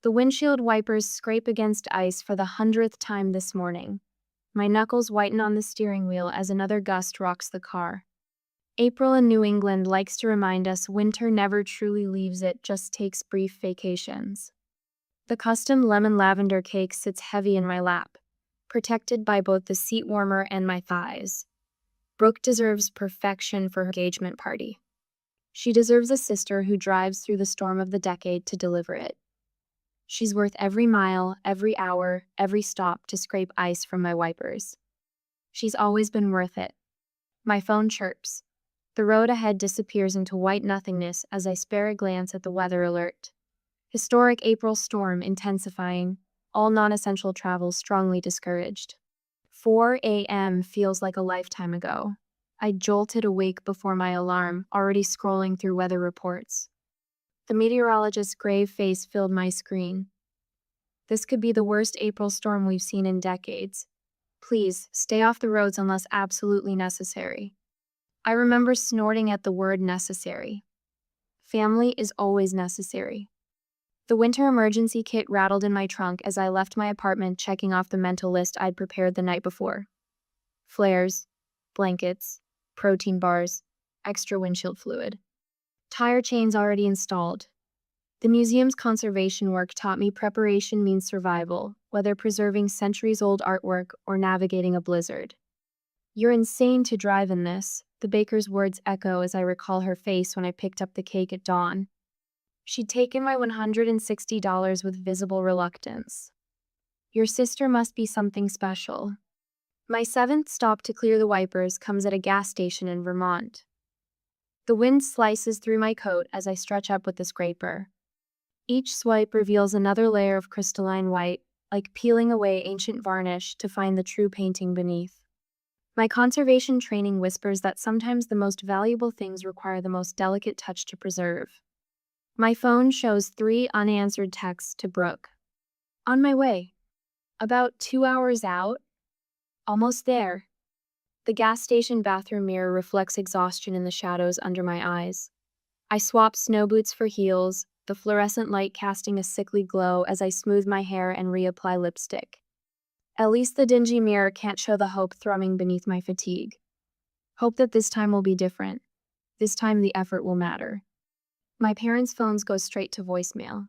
The windshield wipers scrape against ice for the 100th time this morning. My knuckles whiten on the steering wheel as another gust rocks the car. April in New England likes to remind us winter never truly leaves, it just takes brief vacations. The custom lemon lavender cake sits heavy in my lap, protected by both the seat warmer and my thighs. Brooke deserves perfection for her engagement party. She deserves a sister who drives through the storm of the decade to deliver it. She's worth every mile, every hour, every stop to scrape ice from my wipers. She's always been worth it. My phone chirps. The road ahead disappears into white nothingness as I spare a glance at the weather alert. Historic April storm intensifying, all non-essential travel strongly discouraged. 4 a.m. feels like a lifetime ago. I jolted awake before my alarm, already scrolling through weather reports. The meteorologist's grave face filled my screen. This could be the worst April storm we've seen in decades. Please, stay off the roads unless absolutely necessary. I remember snorting at the word necessary. Family is always necessary. The winter emergency kit rattled in my trunk as I left my apartment, checking off the mental list I'd prepared the night before. Flares, blankets, protein bars, extra windshield fluid. Tire chains already installed. The museum's conservation work taught me preparation means survival, whether preserving centuries-old artwork or navigating a blizzard. "You're insane to drive in this," the baker's words echo as I recall her face when I picked up the cake at dawn. She'd taken my $160 with visible reluctance. "Your sister must be something special." My 7th stop to clear the wipers comes at a gas station in Vermont. The wind slices through my coat as I stretch up with the scraper. Each swipe reveals another layer of crystalline white, like peeling away ancient varnish to find the true painting beneath. My conservation training whispers that sometimes the most valuable things require the most delicate touch to preserve. My phone shows 3 unanswered texts to Brooke. "On my way. About 2 hours out. Almost there." The gas station bathroom mirror reflects exhaustion in the shadows under my eyes. I swap snow boots for heels, the fluorescent light casting a sickly glow as I smooth my hair and reapply lipstick. At least the dingy mirror can't show the hope thrumming beneath my fatigue. Hope that this time will be different. This time the effort will matter. My parents' phones go straight to voicemail.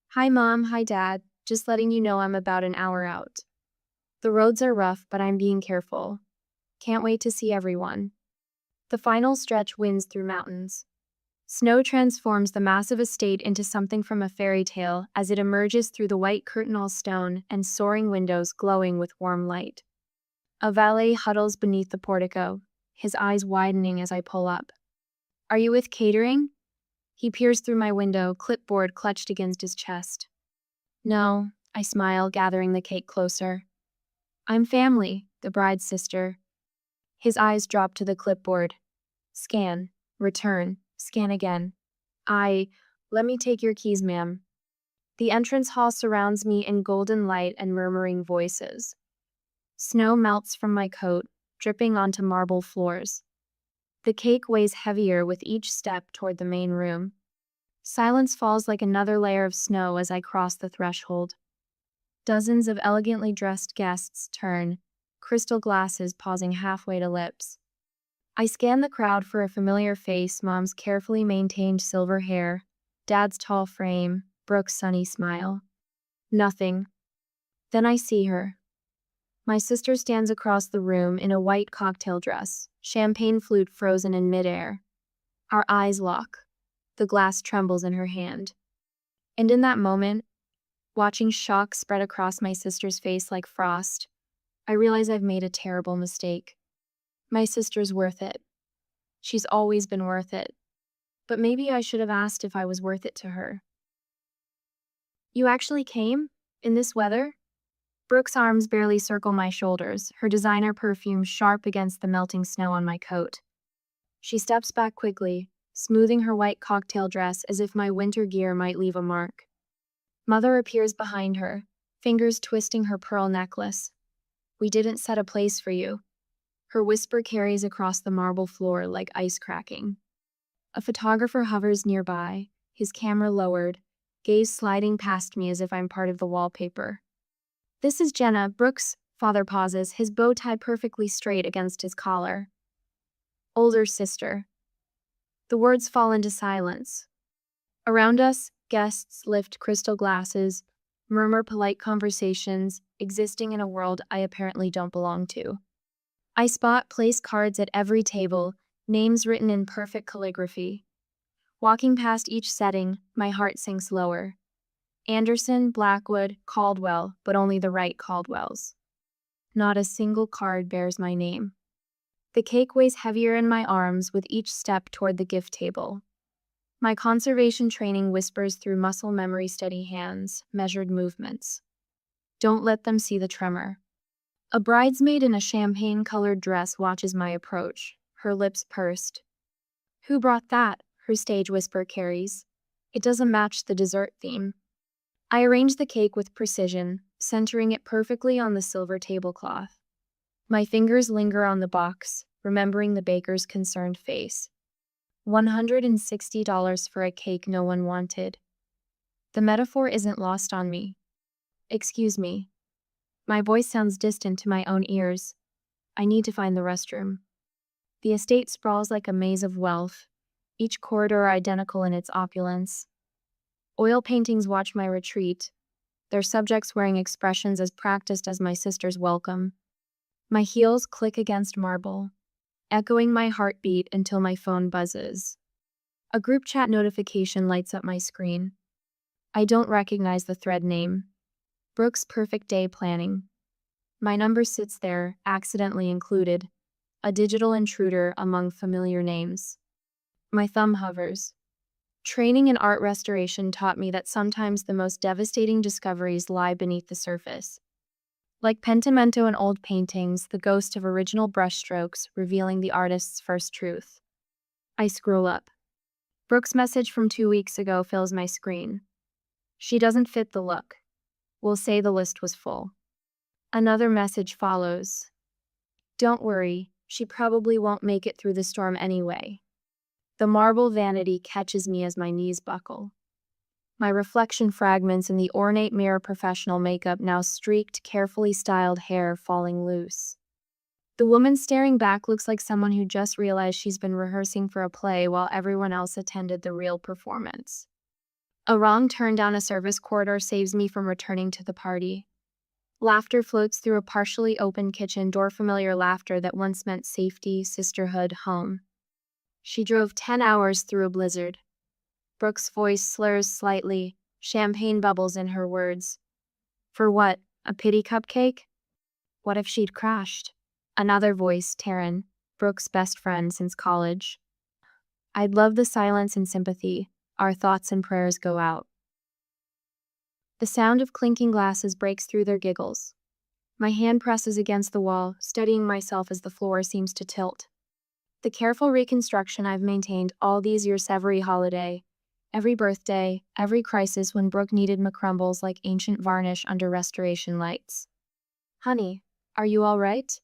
"Hi Mom, hi Dad, just letting you know I'm about an hour out. The roads are rough, but I'm being careful. Can't wait to see everyone." The final stretch winds through mountains. Snow transforms the massive estate into something from a fairy tale as it emerges through the white curtain-all stone and soaring windows glowing with warm light. A valet huddles beneath the portico, his eyes widening as I pull up. "Are you with catering?" He peers through my window, clipboard clutched against his chest. "No," I smile, gathering the cake closer. "I'm family, the bride's sister." His eyes drop to the clipboard. Scan, return, scan again. Let me take your keys, ma'am." The entrance hall surrounds me in golden light and murmuring voices. Snow melts from my coat, dripping onto marble floors. The cake weighs heavier with each step toward the main room. Silence falls like another layer of snow as I cross the threshold. Dozens of elegantly dressed guests turn, crystal glasses pausing halfway to lips. I scan the crowd for a familiar face, Mom's carefully maintained silver hair, Dad's tall frame, Brooke's sunny smile. Nothing. Then I see her. My sister stands across the room in a white cocktail dress, champagne flute frozen in midair. Our eyes lock. The glass trembles in her hand. And in that moment, watching shock spread across my sister's face like frost, I realize I've made a terrible mistake. My sister's worth it. She's always been worth it. But maybe I should have asked if I was worth it to her. "You actually came? In this weather?" Brooke's arms barely circle my shoulders, her designer perfume sharp against the melting snow on my coat. She steps back quickly, smoothing her white cocktail dress as if my winter gear might leave a mark. Mother appears behind her, fingers twisting her pearl necklace. "We didn't set a place for you." Her whisper carries across the marble floor like ice cracking. A photographer hovers nearby, his camera lowered, gaze sliding past me as if I'm part of the wallpaper. This is Jenna. Brooks' father pauses, his bow tie perfectly straight against his collar. Older sister. The words fall into silence. Around us, guests lift crystal glasses, murmur polite conversations, existing in a world I apparently don't belong to. I spot place cards at every table, names written in perfect calligraphy. Walking past each setting, my heart sinks lower. Anderson, Blackwood, Caldwell, but only the right Caldwells. Not a single card bears my name. The cake weighs heavier in my arms with each step toward the gift table. My conservation training whispers through muscle memory, steady hands, measured movements. Don't let them see the tremor. A bridesmaid in a champagne-colored dress watches my approach, her lips pursed. Who brought that? Her stage whisper carries. It doesn't match the dessert theme. I arrange the cake with precision, centering it perfectly on the silver tablecloth. My fingers linger on the box, remembering the baker's concerned face. $160 for a cake no one wanted. The metaphor isn't lost on me. Excuse me. My voice sounds distant to my own ears. I need to find the restroom. The estate sprawls like a maze of wealth, each corridor identical in its opulence. Oil paintings watch my retreat, their subjects wearing expressions as practiced as my sister's welcome. My heels click against marble, echoing my heartbeat until my phone buzzes. A group chat notification lights up my screen. I don't recognize the thread name. Brooks' perfect day planning. My number sits there, accidentally included, a digital intruder among familiar names. My thumb hovers. Training in art restoration taught me that sometimes the most devastating discoveries lie beneath the surface. Like pentimento in old paintings, the ghost of original brushstrokes revealing the artist's first truth. I scroll up. Brooks' message from 2 weeks ago fills my screen. She doesn't fit the look. We'll say the list was full. Another message follows. Don't worry, she probably won't make it through the storm anyway. The marble vanity catches me as my knees buckle. My reflection fragments in the ornate mirror, professional makeup, now streaked, carefully styled hair falling loose. The woman staring back looks like someone who just realized she's been rehearsing for a play while everyone else attended the real performance. A wrong turn down a service corridor saves me from returning to the party. Laughter floats through a partially open kitchen door, familiar laughter that once meant safety, sisterhood, home. She drove 10 hours through a blizzard. Brooks' voice slurs slightly, champagne bubbles in her words. For what? A pity cupcake? What if she'd crashed? Another voice, Taryn, Brooks' best friend since college. I'd love the silence and sympathy. Our thoughts and prayers go out. The sound of clinking glasses breaks through their giggles. My hand presses against the wall, steadying myself as the floor seems to tilt. The careful reconstruction I've maintained all these years, every holiday, every birthday, every crisis when Brooke needed McCrumbles like ancient varnish under restoration lights. Honey, are you all right?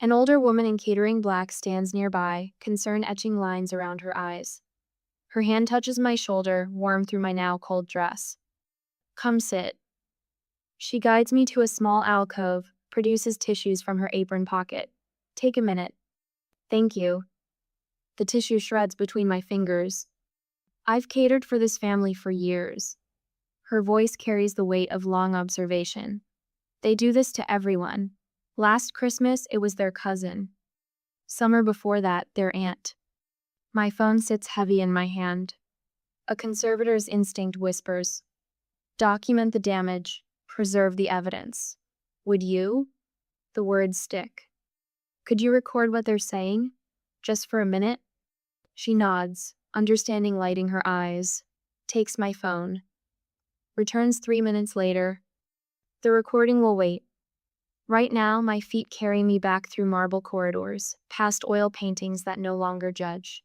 An older woman in catering black stands nearby, concern etching lines around her eyes. Her hand touches my shoulder, warm through my now cold dress. Come sit. She guides me to a small alcove, produces tissues from her apron pocket. Take a minute. Thank you. The tissue shreds between my fingers. I've catered for this family for years. Her voice carries the weight of long observation. They do this to everyone. Last Christmas, it was their cousin. Summer before that, their aunt. My phone sits heavy in my hand. A conservator's instinct whispers, document the damage, preserve the evidence. Would you? The words stick. Could you record what they're saying? Just for a minute? She nods, understanding lighting her eyes, takes my phone. Returns 3 minutes later. The recording will wait. Right now, my feet carry me back through marble corridors, past oil paintings that no longer judge.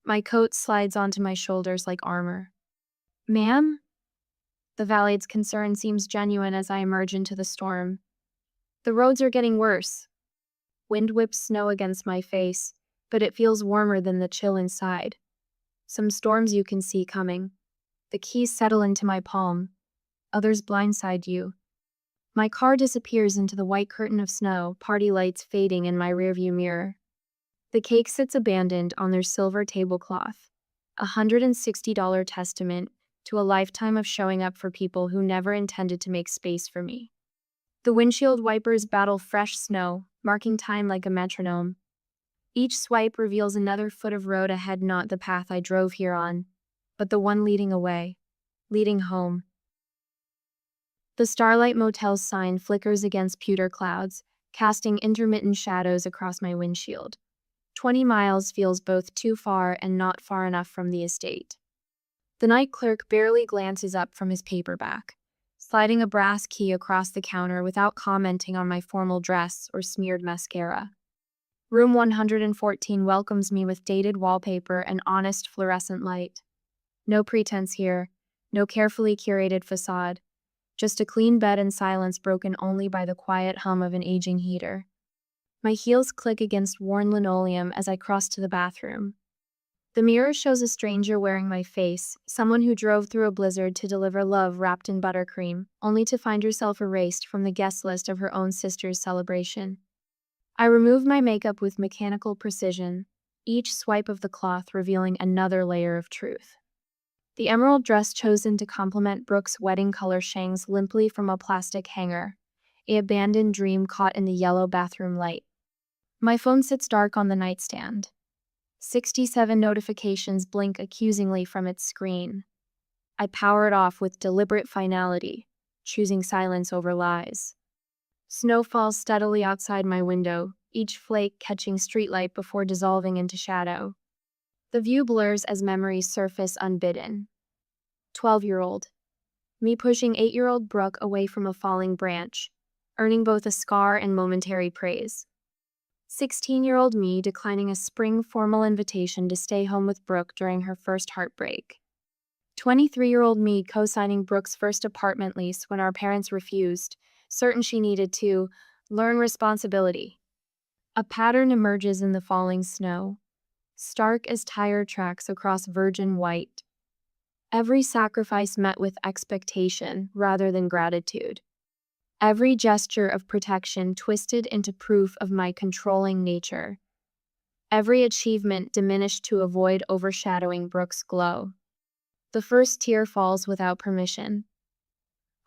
My coat slides onto my shoulders like armor. Ma'am? The valet's concern seems genuine as I emerge into the storm. The roads are getting worse. Wind whips snow against my face, but it feels warmer than the chill inside. Some storms you can see coming. The keys settle into my palm. Others blindside you. My car disappears into the white curtain of snow, party lights fading in my rearview mirror. The cake sits abandoned on their silver tablecloth, a $160 testament to a lifetime of showing up for people who never intended to make space for me. The windshield wipers battle fresh snow, marking time like a metronome. Each swipe reveals another foot of road ahead, not the path I drove here on, but the one leading away, leading home. The Starlight Motel's sign flickers against pewter clouds, casting intermittent shadows across my windshield. 20 miles feels both too far and not far enough from the estate. The night clerk barely glances up from his paperback, sliding a brass key across the counter without commenting on my formal dress or smeared mascara. Room 114 welcomes me with dated wallpaper and honest fluorescent light. No pretense here, no carefully curated facade. Just a clean bed and silence broken only by the quiet hum of an aging heater. My heels click against worn linoleum as I cross to the bathroom. The mirror shows a stranger wearing my face, someone who drove through a blizzard to deliver love wrapped in buttercream, only to find herself erased from the guest list of her own sister's celebration. I remove my makeup with mechanical precision, each swipe of the cloth revealing another layer of truth. The emerald dress chosen to complement Brooke's wedding color hangs limply from a plastic hanger, an abandoned dream caught in the yellow bathroom light. My phone sits dark on the nightstand. 67 notifications blink accusingly from its screen. I power it off with deliberate finality, choosing silence over lies. Snow falls steadily outside my window, each flake catching streetlight before dissolving into shadow. The view blurs as memories surface unbidden. 12-year-old. Me pushing 8-year-old Brooke away from a falling branch, earning both a scar and momentary praise. 16-year-old me declining a spring formal invitation to stay home with Brooke during her first heartbreak. 23-year-old me co-signing Brooke's first apartment lease when our parents refused, certain she needed to learn responsibility. A pattern emerges in the falling snow, stark as tire tracks across virgin white. Every sacrifice met with expectation rather than gratitude. Every gesture of protection twisted into proof of my controlling nature. Every achievement diminished to avoid overshadowing Brooke's glow. The first tear falls without permission.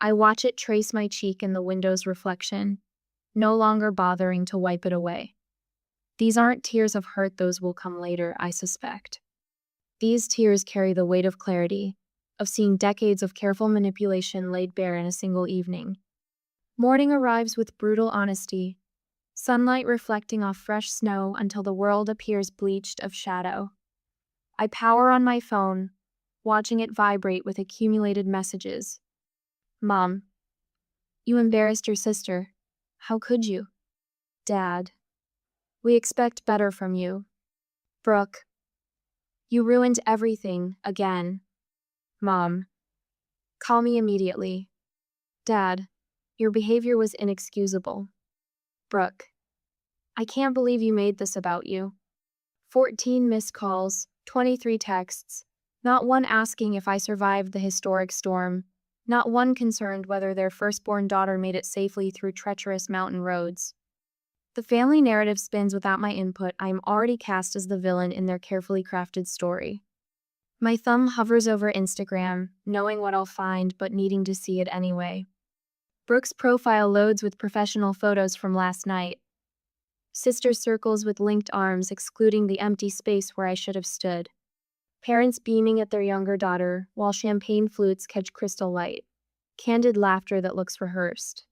I watch it trace my cheek in the window's reflection, no longer bothering to wipe it away. These aren't tears of hurt, those will come later, I suspect. These tears carry the weight of clarity, of seeing decades of careful manipulation laid bare in a single evening. Morning arrives with brutal honesty, sunlight reflecting off fresh snow until the world appears bleached of shadow. I power on my phone, watching it vibrate with accumulated messages. Mom, you embarrassed your sister. How could you? Dad, we expect better from you. Brooke, you ruined everything again. Mom, call me immediately. Dad, your behavior was inexcusable. Brooke, I can't believe you made this about you. 14 missed calls, 23 texts, not one asking if I survived the historic storm, not one concerned whether their firstborn daughter made it safely through treacherous mountain roads. The family narrative spins without my input. I am already cast as the villain in their carefully crafted story. My thumb hovers over Instagram, knowing what I'll find but needing to see it anyway. Brooke's profile loads with professional photos from last night. Sister circles with linked arms, excluding the empty space where I should have stood. Parents beaming at their younger daughter, while champagne flutes catch crystal light. Candid laughter that looks rehearsed.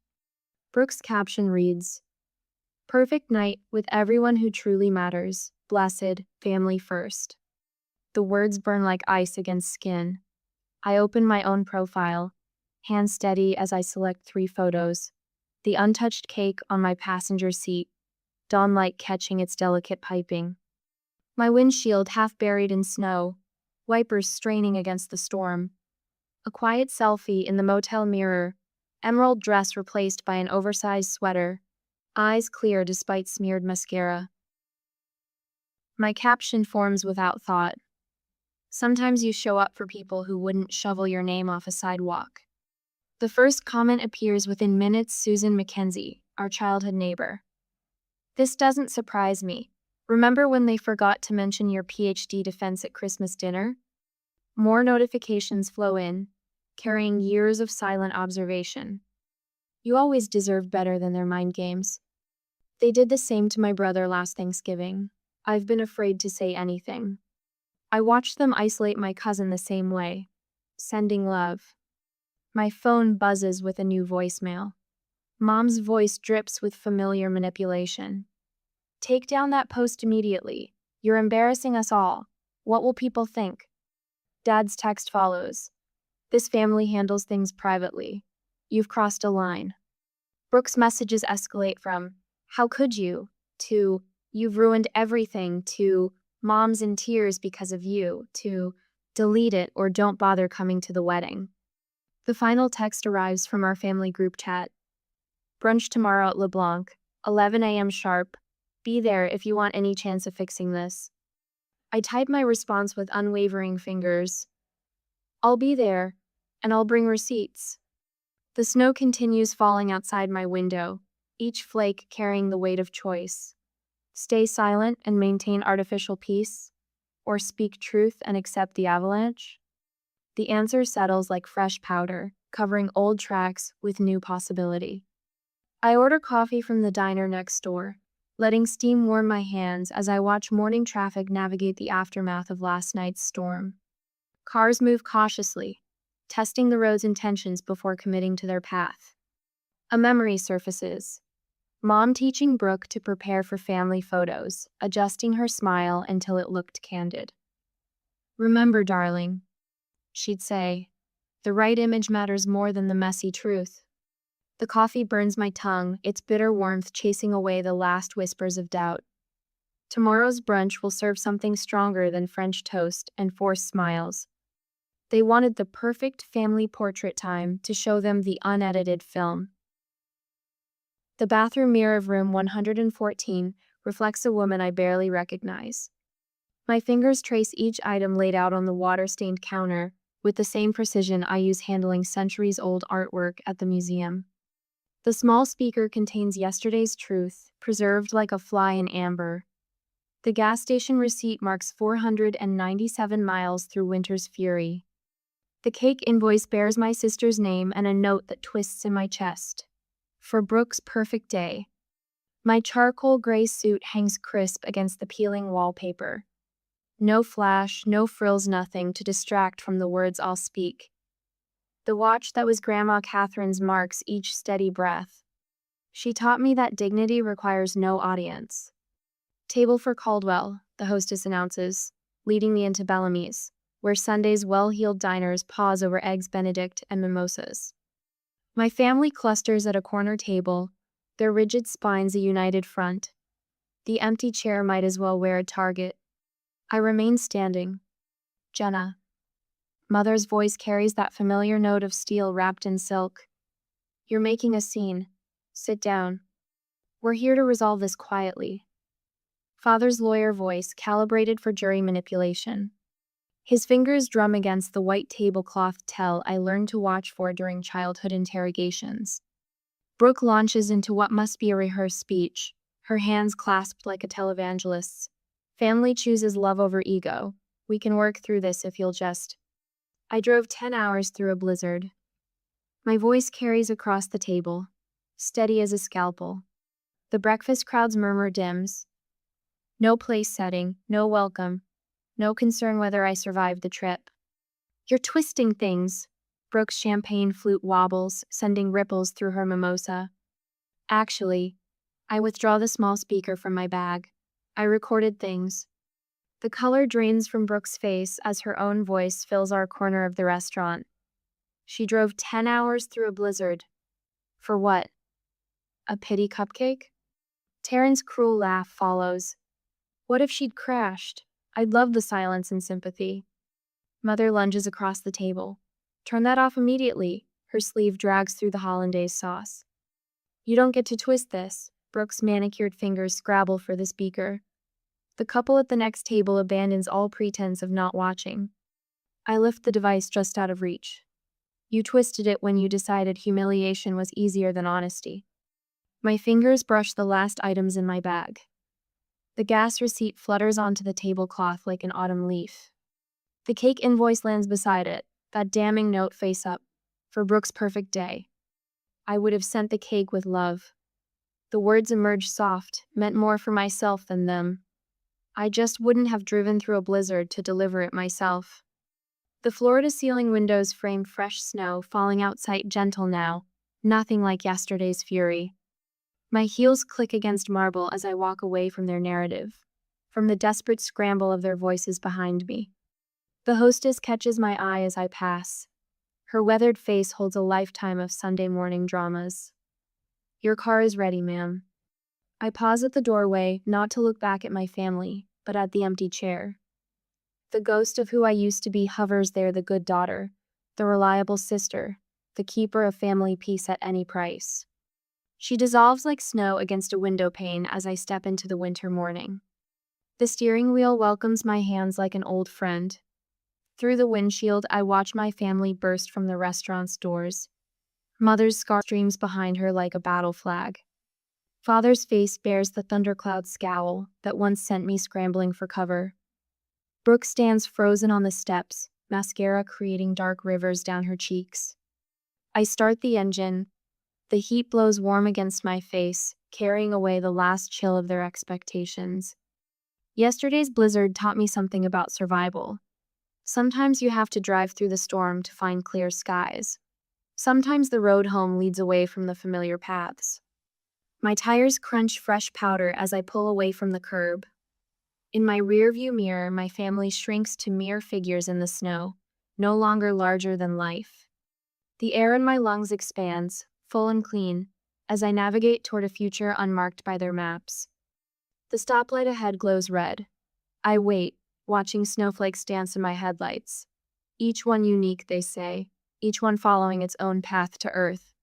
Brooke's caption reads, "Perfect night with everyone who truly matters. Blessed, family first." The words burn like ice against skin. I open my own profile, hand steady as I select 3 photos. The untouched cake on my passenger seat, dawn light catching its delicate piping. My windshield half buried in snow, wipers straining against the storm. A quiet selfie in the motel mirror, emerald dress replaced by an oversized sweater, eyes clear despite smeared mascara. My caption forms without thought. Sometimes you show up for people who wouldn't shovel your name off a sidewalk. The first comment appears within minutes. Susan Mackenzie, our childhood neighbor. This doesn't surprise me. Remember when they forgot to mention your PhD defense at Christmas dinner? More notifications flow in, carrying years of silent observation. You always deserve better than their mind games. They did the same to my brother last Thanksgiving. I've been afraid to say anything. I watched them isolate my cousin the same way, sending love. My phone buzzes with a new voicemail. Mom's voice drips with familiar manipulation. Take down that post immediately. You're embarrassing us all. What will people think? Dad's text follows. This family handles things privately. You've crossed a line. Brooke's messages escalate from, how could you, to, you've ruined everything, to, mom's in tears because of you, to, delete it or don't bother coming to the wedding. The final text arrives from our family group chat. Brunch tomorrow at LeBlanc, 11 a.m. sharp. Be there if you want any chance of fixing this. I type my response with unwavering fingers. I'll be there, and I'll bring receipts. The snow continues falling outside my window, each flake carrying the weight of choice. Stay silent and maintain artificial peace, or speak truth and accept the avalanche? The answer settles like fresh powder, covering old tracks with new possibility. I order coffee from the diner next door, letting steam warm my hands as I watch morning traffic navigate the aftermath of last night's storm. Cars move cautiously, testing the road's intentions before committing to their path. A memory surfaces. Mom teaching Brooke to prepare for family photos, adjusting her smile until it looked candid. Remember, darling, she'd say, the right image matters more than the messy truth. The coffee burns my tongue, its bitter warmth chasing away the last whispers of doubt. Tomorrow's brunch will serve something stronger than French toast and forced smiles. They wanted the perfect family portrait time to show them the unedited film. The bathroom mirror of room 114 reflects a woman I barely recognize. My fingers trace each item laid out on the water-stained counter with the same precision I use handling centuries-old artwork at the museum. The small speaker contains yesterday's truth, preserved like a fly in amber. The gas station receipt marks 497 miles through winter's fury. The cake invoice bears my sister's name and a note that twists in my chest. For Brooke's perfect day. My charcoal gray suit hangs crisp against the peeling wallpaper. No flash, no frills, nothing to distract from the words I'll speak. The watch that was Grandma Catherine's marks each steady breath. She taught me that dignity requires no audience. Table for Caldwell, the hostess announces, leading me into Bellamy's, where Sunday's well-heeled diners pause over eggs Benedict and mimosas. My family clusters at a corner table, their rigid spines a united front. The empty chair might as well wear a target. I remain standing. Jenna. Mother's voice carries that familiar note of steel wrapped in silk. You're making a scene. Sit down. We're here to resolve this quietly. Father's lawyer voice, calibrated for jury manipulation. His fingers drum against the white tablecloth tell I learned to watch for during childhood interrogations. Brooke launches into what must be a rehearsed speech, her hands clasped like a televangelist's. Family chooses love over ego. We can work through this if you'll just. I drove 10 hours through a blizzard. My voice carries across the table, steady as a scalpel. The breakfast crowd's murmur dims. No place setting, no welcome, no concern whether I survive the trip. You're twisting things. Brooke's champagne flute wobbles, sending ripples through her mimosa. Actually, I withdraw the small speaker from my bag. I recorded things. The color drains from Brooke's face as her own voice fills our corner of the restaurant. She drove 10 hours through a blizzard. For what? A pity cupcake? Taryn's cruel laugh follows. What if she'd crashed? I'd love the silence and sympathy. Mother lunges across the table. Turn that off immediately. Her sleeve drags through the hollandaise sauce. You don't get to twist this. Brooke's manicured fingers scrabble for the speaker. The couple at the next table abandons all pretense of not watching. I lift the device just out of reach. You twisted it when you decided humiliation was easier than honesty. My fingers brush the last items in my bag. The gas receipt flutters onto the tablecloth like an autumn leaf. The cake invoice lands beside it, that damning note face up. For Brooke's perfect day. I would have sent the cake with love. The words emerged soft, meant more for myself than them. I just wouldn't have driven through a blizzard to deliver it myself. The floor-to-ceiling windows frame fresh snow falling outside gentle now, nothing like yesterday's fury. My heels click against marble as I walk away from their narrative, from the desperate scramble of their voices behind me. The hostess catches my eye as I pass. Her weathered face holds a lifetime of Sunday morning dramas. Your car is ready, ma'am. I pause at the doorway, not to look back at my family, but at the empty chair. The ghost of who I used to be hovers there, the good daughter, the reliable sister, the keeper of family peace at any price. She dissolves like snow against a window pane as I step into the winter morning. The steering wheel welcomes my hands like an old friend. Through the windshield, I watch my family burst from the restaurant's doors. Mother's scar streams behind her like a battle flag. Father's face bears the thundercloud scowl that once sent me scrambling for cover. Brooke stands frozen on the steps, mascara creating dark rivers down her cheeks. I start the engine. The heat blows warm against my face, carrying away the last chill of their expectations. Yesterday's blizzard taught me something about survival. Sometimes you have to drive through the storm to find clear skies. Sometimes the road home leads away from the familiar paths. My tires crunch fresh powder as I pull away from the curb. In my rearview mirror, my family shrinks to mere figures in the snow, no longer larger than life. The air in my lungs expands, full and clean, as I navigate toward a future unmarked by their maps. The stoplight ahead glows red. I wait, watching snowflakes dance in my headlights. Each one unique, they say, each one following its own path to Earth.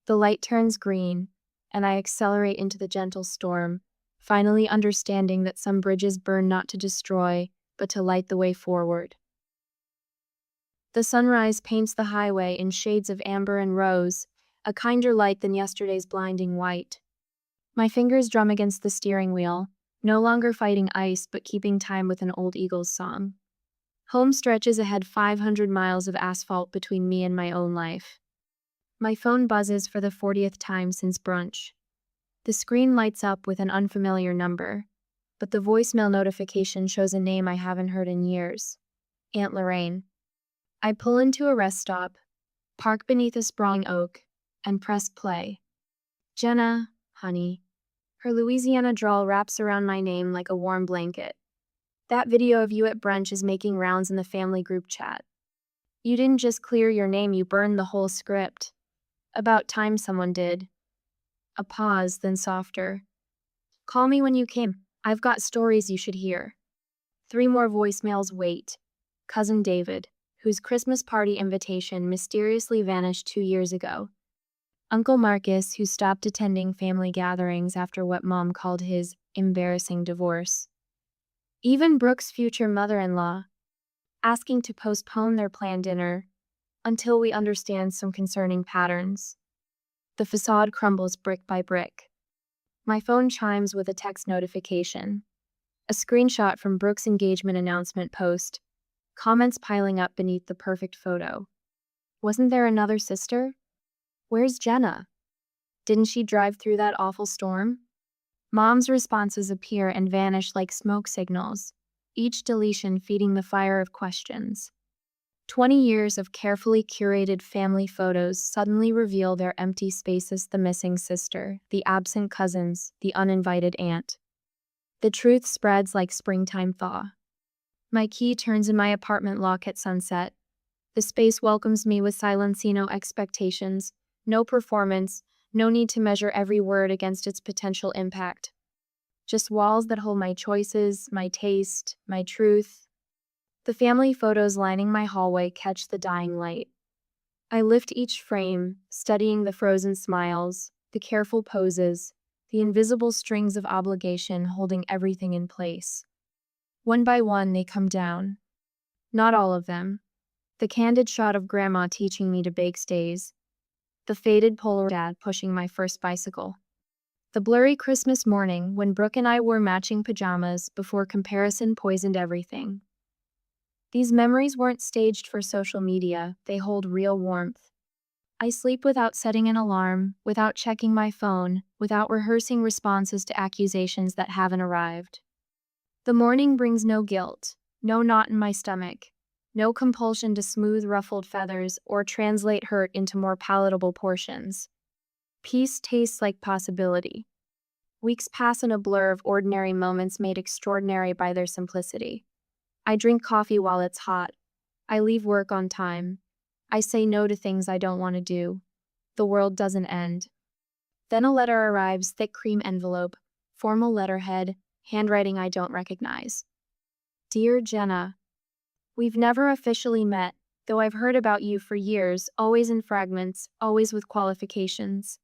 The light turns green, and I accelerate into the gentle storm, finally understanding that some bridges burn not to destroy, but to light the way forward. The sunrise paints the highway in shades of amber and rose, a kinder light than yesterday's blinding white. My fingers drum against the steering wheel, no longer fighting ice but keeping time with an old Eagles song. Home stretches ahead 500 miles of asphalt between me and my own life. My phone buzzes for the 40th time since brunch. The screen lights up with an unfamiliar number, but the voicemail notification shows a name I haven't heard in years. Aunt Lorraine. I pull into a rest stop, park beneath a sprawling oak, and press play. Jenna, honey. Her Louisiana drawl wraps around my name like a warm blanket. That video of you at brunch is making rounds in the family group chat. You didn't just clear your name, you burned the whole script. About time someone did. A pause, then softer. Call me when you came. I've got stories you should hear. 3 more voicemails wait. Cousin David, whose Christmas party invitation mysteriously vanished 2 years ago. Uncle Marcus, who stopped attending family gatherings after what Mom called his embarrassing divorce. Even Brooke's future mother-in-law, asking to postpone their planned dinner until we understand some concerning patterns. The facade crumbles brick by brick. My phone chimes with a text notification. A screenshot from Brooke's engagement announcement post, comments piling up beneath the perfect photo. Wasn't there another sister? Where's Jenna? Didn't she drive through that awful storm? Mom's responses appear and vanish like smoke signals, each deletion feeding the fire of questions. 20 years of carefully curated family photos suddenly reveal their empty spaces: the missing sister, the absent cousins, the uninvited aunt. The truth spreads like springtime thaw. My key turns in my apartment lock at sunset. The space welcomes me with Silencino expectations, no performance, no need to measure every word against its potential impact. Just walls that hold my choices, my taste, my truth. The family photos lining my hallway catch the dying light. I lift each frame, studying the frozen smiles, the careful poses, the invisible strings of obligation holding everything in place. One by one, they come down. Not all of them, The candid shot of Grandma teaching me to bake stays. The faded Polaroid dad pushing my first bicycle. The blurry Christmas morning when Brooke and I wore matching pajamas before comparison poisoned everything. These memories weren't staged for social media, they hold real warmth. I sleep without setting an alarm, without checking my phone, without rehearsing responses to accusations that haven't arrived. The morning brings no guilt, no knot in my stomach, no compulsion to smooth ruffled feathers or translate hurt into more palatable portions. Peace tastes like possibility. Weeks pass in a blur of ordinary moments made extraordinary by their simplicity. I drink coffee while it's hot. I leave work on time. I say no to things I don't want to do. The world doesn't end. Then a letter arrives, thick cream envelope, formal letterhead, handwriting I don't recognize. Dear Jenna, we've never officially met, though I've heard about you for years, always in fragments, always with qualifications.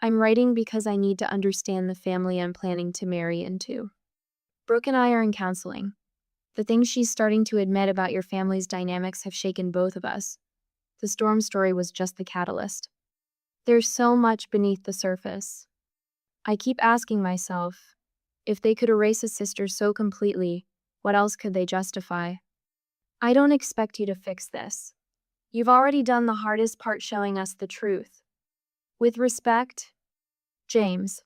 I'm writing because I need to understand the family I'm planning to marry into. Brooke and I are in counseling. The things she's starting to admit about your family's dynamics have shaken both of us. The Storm story was just the catalyst. There's so much beneath the surface. I keep asking myself, if they could erase a sister so completely, what else could they justify? I don't expect you to fix this. You've already done the hardest part, showing us the truth. With respect, James.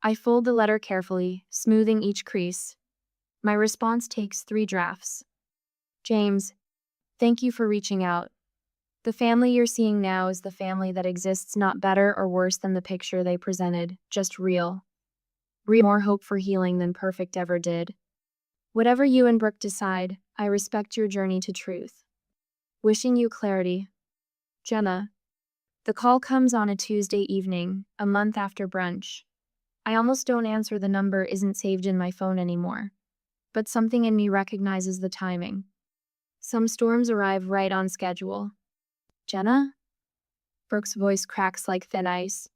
I fold the letter carefully, smoothing each crease. My response takes 3 drafts. James, thank you for reaching out. The family you're seeing now is the family that exists, not better or worse than the picture they presented, just real. More hope for healing than perfect ever did. Whatever you and Brooke decide, I respect your journey to truth. Wishing you clarity. Jenna. The call comes on a Tuesday evening, a month after brunch. I almost don't answer. The number isn't saved in my phone anymore. But something in me recognizes the timing. Some storms arrive right on schedule. Jenna? Brooke's voice cracks like thin ice.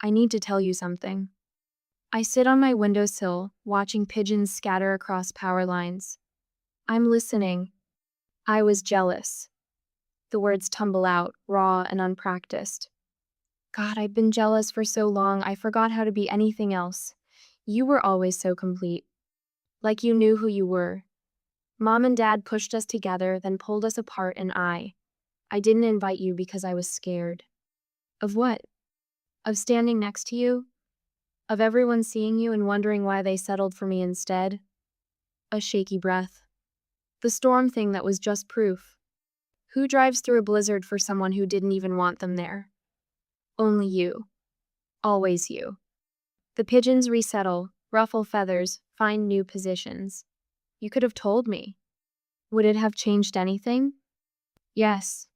I need to tell you something. I sit on my windowsill, watching pigeons scatter across power lines. I'm listening. I was jealous. The words tumble out, raw and unpracticed. God, I've been jealous for so long, I forgot how to be anything else. You were always so complete. Like you knew who you were. Mom and Dad pushed us together, then pulled us apart, and I didn't invite you because I was scared. Of what? Of standing next to you? Of everyone seeing you and wondering why they settled for me instead? A shaky breath. The storm thing that was just proof. Who drives through a blizzard for someone who didn't even want them there? Only you. Always you. The pigeons resettle, ruffle feathers, find new positions. You could have told me. Would it have changed anything? Yes.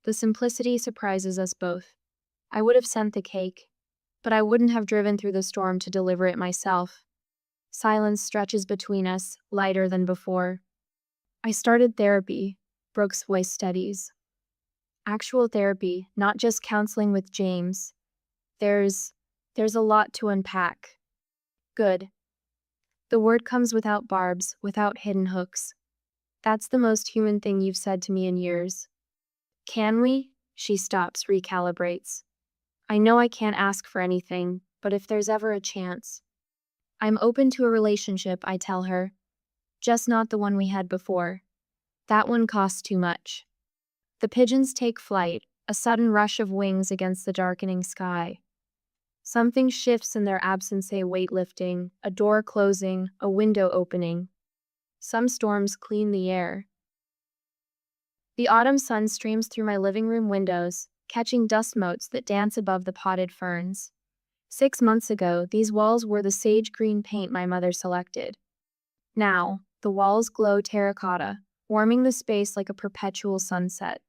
The simplicity surprises us both. I would have sent the cake, but I wouldn't have driven through the storm to deliver it myself. Silence stretches between us, lighter than before. I started therapy, Brooke's voice steadies. Actual therapy, not just counseling with James. There's a lot to unpack. Good. The word comes without barbs, without hidden hooks. That's the most human thing you've said to me in years. Can we? She stops, recalibrates. I know I can't ask for anything, but if there's ever a chance. I'm open to a relationship, I tell her. Just not the one we had before. That one costs too much. The pigeons take flight, a sudden rush of wings against the darkening sky. Something shifts in their absence, a weight lifting, a door closing, a window opening. Some storms clean the air. The autumn sun streams through my living room windows, catching dust motes that dance above the potted ferns. 6 months ago, these walls were the sage green paint my mother selected. Now, the walls glow terracotta, warming the space like a perpetual sunset.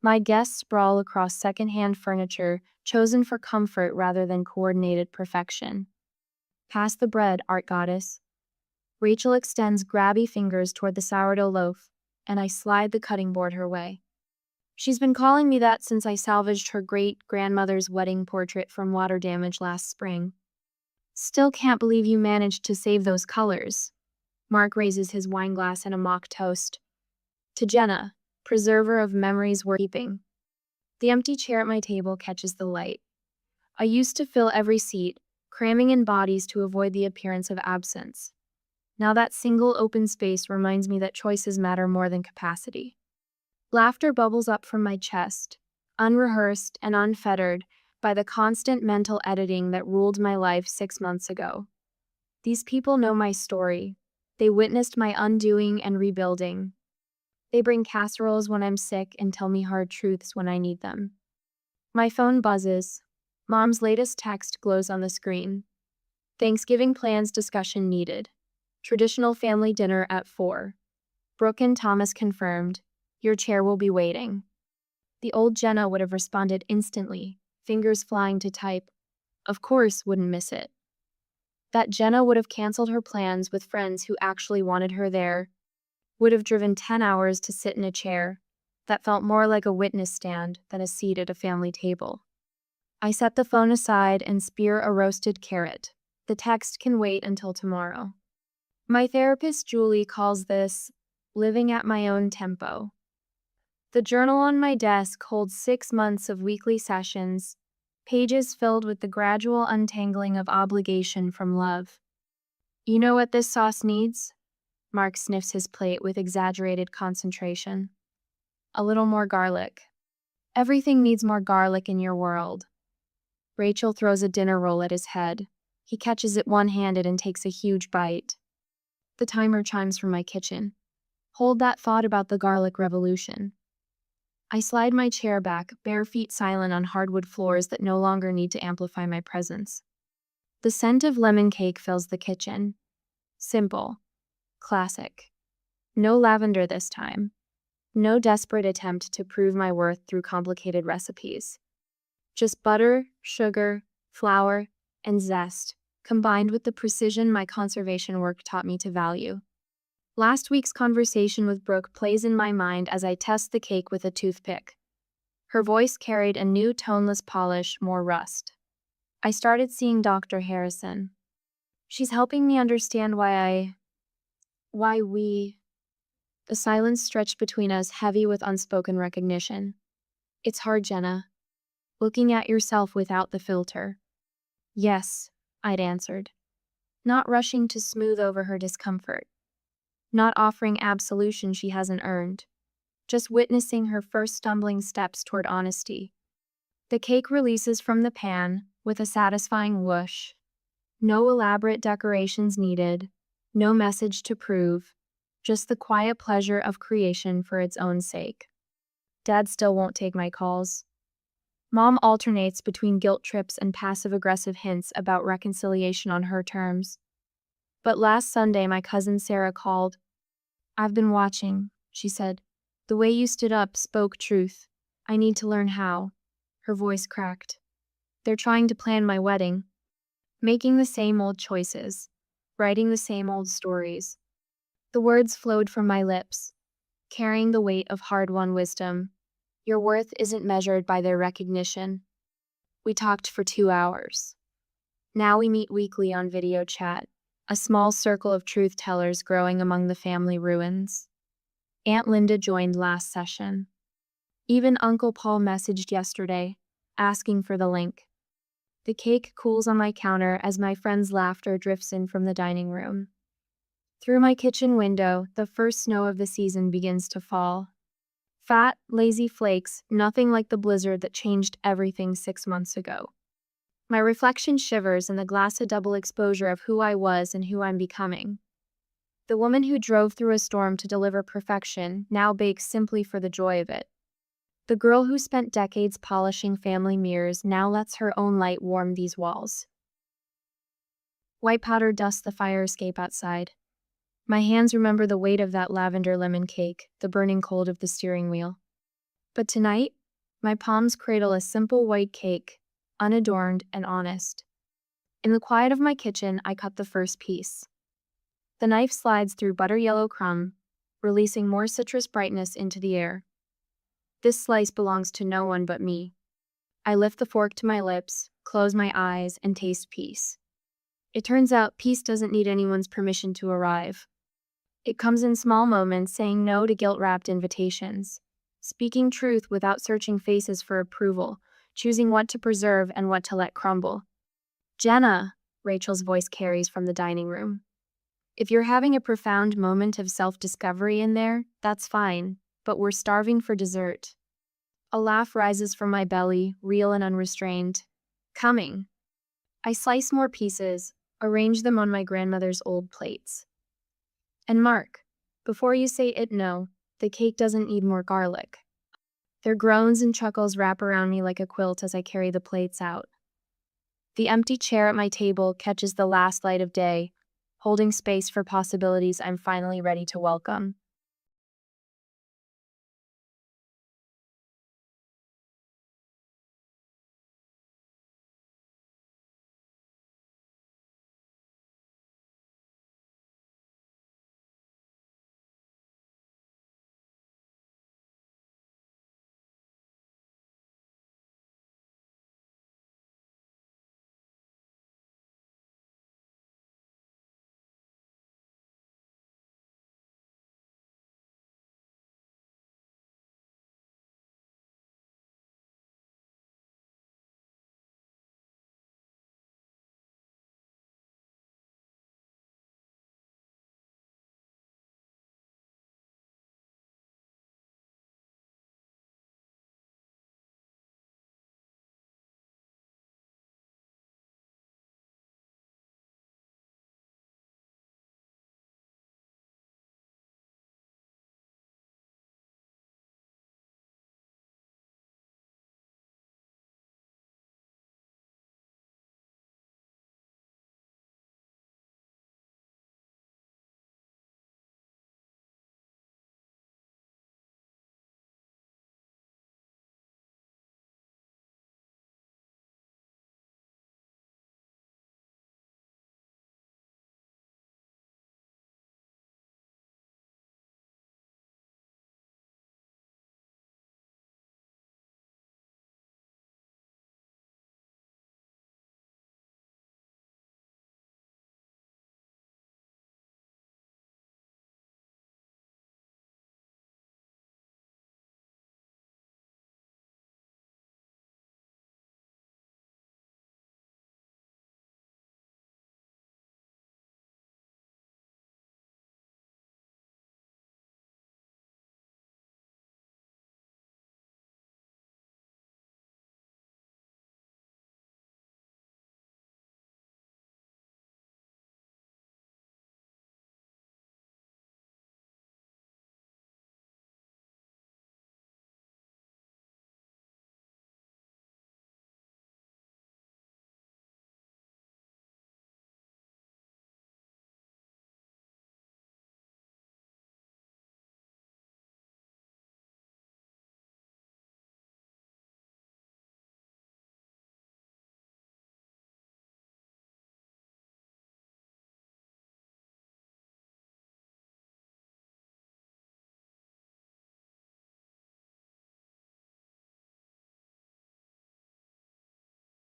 My guests sprawl across secondhand furniture, chosen for comfort rather than coordinated perfection. Pass the bread, art goddess. Rachel extends grabby fingers toward the sourdough loaf, and I slide the cutting board her way. She's been calling me that since I salvaged her great-grandmother's wedding portrait from water damage last spring. Still can't believe you managed to save those colors. Mark raises his wineglass in a mock toast. To Jenna, preserver of memories worth keeping. The empty chair at my table catches the light. I used to fill every seat, cramming in bodies to avoid the appearance of absence. Now that single open space reminds me that choices matter more than capacity. Laughter bubbles up from my chest, unrehearsed and unfettered by the constant mental editing that ruled my life 6 months ago. These people know my story. They witnessed my undoing and rebuilding. They bring casseroles when I'm sick and tell me hard truths when I need them. My phone buzzes. Mom's latest text glows on the screen. Thanksgiving plans discussion needed. Traditional family dinner at 4. Brooke and Thomas confirmed. Your chair will be waiting. The old Jenna would have responded instantly, fingers flying to type. Of course, wouldn't miss it. That Jenna would have canceled her plans with friends who actually wanted her there, would have driven 10 hours to sit in a chair that felt more like a witness stand than a seat at a family table. I set the phone aside and spear a roasted carrot. The text can wait until tomorrow. My therapist Julie calls this living at my own tempo. The journal on my desk holds 6 months of weekly sessions, pages filled with the gradual untangling of obligation from love. You know what this sauce needs? Mark sniffs his plate with exaggerated concentration. A little more garlic. Everything needs more garlic in your world. Rachel throws a dinner roll at his head. He catches it one-handed and takes a huge bite. The timer chimes from my kitchen. Hold that thought about the garlic revolution. I slide my chair back, bare feet silent on hardwood floors that no longer need to amplify my presence. The scent of lemon cake fills the kitchen. Simple. Classic. No lavender this time. No desperate attempt to prove my worth through complicated recipes. Just butter, sugar, flour, and zest, combined with the precision my conservation work taught me to value. Last week's conversation with Brooke plays in my mind as I test the cake with a toothpick. Her voice carried a new toneless polish, more rust. I started seeing Dr. Harrison. She's helping me understand why we... The silence stretched between us, heavy with unspoken recognition. It's hard, Jenna. Looking at yourself without the filter. Yes, I'd answered. Not rushing to smooth over her discomfort. Not offering absolution she hasn't earned. Just witnessing her first stumbling steps toward honesty. The cake releases from the pan with a satisfying whoosh. No elaborate decorations needed. No message to prove. Just the quiet pleasure of creation for its own sake. Dad still won't take my calls. Mom alternates between guilt trips and passive-aggressive hints about reconciliation on her terms. But last Sunday, my cousin Sarah called. I've been watching, she said. The way you stood up spoke truth. I need to learn how. Her voice cracked. They're trying to plan my wedding. Making the same old choices. Writing the same old stories. The words flowed from my lips, carrying the weight of hard-won wisdom. Your worth isn't measured by their recognition. We talked for 2 hours. Now we meet weekly on video chat, a small circle of truth-tellers growing among the family ruins. Aunt Linda joined last session. Even Uncle Paul messaged yesterday, asking for the link. The cake cools on my counter as my friend's laughter drifts in from the dining room. Through my kitchen window, the first snow of the season begins to fall. Fat, lazy flakes, nothing like the blizzard that changed everything 6 months ago. My reflection shivers in the glassy double exposure of who I was and who I'm becoming. The woman who drove through a storm to deliver perfection now bakes simply for the joy of it. The girl who spent decades polishing family mirrors now lets her own light warm these walls. White powder dusts the fire escape outside. My hands remember the weight of that lavender lemon cake, the burning cold of the steering wheel. But tonight, my palms cradle a simple white cake, unadorned and honest. In the quiet of my kitchen, I cut the first piece. The knife slides through butter-yellow crumb, releasing more citrus brightness into the air. This slice belongs to no one but me. I lift the fork to my lips, close my eyes, and taste peace. It turns out peace doesn't need anyone's permission to arrive. It comes in small moments, saying no to guilt-wrapped invitations, speaking truth without searching faces for approval, choosing what to preserve and what to let crumble. Jenna, Rachel's voice carries from the dining room. If you're having a profound moment of self-discovery in there, that's fine, but we're starving for dessert. A laugh rises from my belly, real and unrestrained. Coming. I slice more pieces, arrange them on my grandmother's old plates. And Mark, before you say it no, the cake doesn't need more garlic. Their groans and chuckles wrap around me like a quilt as I carry the plates out. The empty chair at my table catches the last light of day, holding space for possibilities I'm finally ready to welcome.